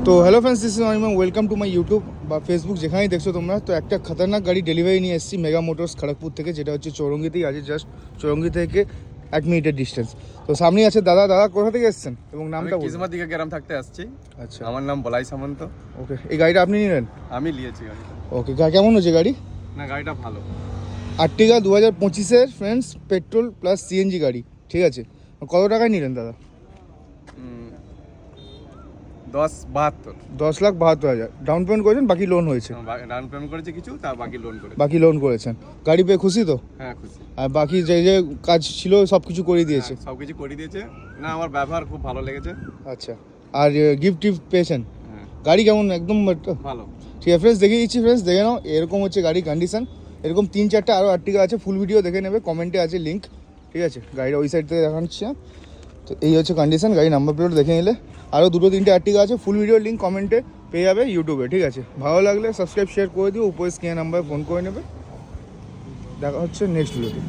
তো hello friends, this is Anima, welcome to my YouTube বা Facebook, যেখানেই দেখছো তোমরা। তো একটা খতরনাক গাড়ি ডেলিভারি নিয়ে এসেছি মেগা মোটরস খড়গপুর থেকে, যেটা হচ্ছে চৌরঙ্গিতেই আছে, জাস্ট চৌরঙ্গি থেকে 1 মিনিটের ডিস্টেন্স। তো সামনেই আছে দাদা। দাদা কোথা থেকে এসেছেন এবং নামটা বলুন। কিসমত দিকে গ্রাম থাকতে আসছি। আচ্ছা, আমার নাম বলাই সামন্ত। ওকে, এই গাড়িটা আপনি নিলেন? আমি নিয়েছি গাড়িটা। ওকে, কেমন হচ্ছে গাড়ি? না, গাড়িটা ভালো। Ertiga 2025-এর friends, petrol plus CNG গাড়ি, ঠিক আছে। কত টাকায় নিলেন দাদা? 10,72। 10,72,000 ডাউন পেমেন্ট করেছেন, বাকি লোন হয়েছে? ডাউন পেমেন্ট করেছি কিছু, তার বাকি লোন করে। বাকি লোন করেছেন। গাড়ি পেয়ে খুশি তো? হ্যাঁ, খুশি। আর বাকি যে যে কাজ ছিল সব কিছু করে দিয়েছে? সব কিছু করে দিয়েছে। না, আমার ব্যবহার খুব ভালো লেগেছে। আচ্ছা, আর গিফট টিফট পেয়েছেন? হ্যাঁ, গাড়ি কেমন? একদম ভালো। ঠিক আছে ফ্রেন্ডস, দেখিয়ে দিচ্ছি ফ্রেন্ডস, দেখে নাও। এরকম হচ্ছে গাড়ি কন্ডিশন। এরকম 3-4টে আরও আর্টিকা আছে, ফুল ভিডিও দেখে নেবে, কমেন্টে আছে লিঙ্ক, ঠিক আছে। গাড়িটা ওই সাইড থেকে দেখাচ্ছি। তো এই হচ্ছে কন্ডিশন, গাড়ি নাম্বার প্লেট দেখে নিলে। আরও 2-3টে আর্টিকা আছে, ফুল ভিডিও লিঙ্ক কমেন্টে পেয়ে যাবে ইউটিউবে, ঠিক আছে। ভালো লাগলে সাবস্ক্রাইব শেয়ার করে দিও, উপরে স্ক্রিনে নাম্বারে ফোন করে নেবে। দেখা হচ্ছে নেক্সট ভিডিওতে।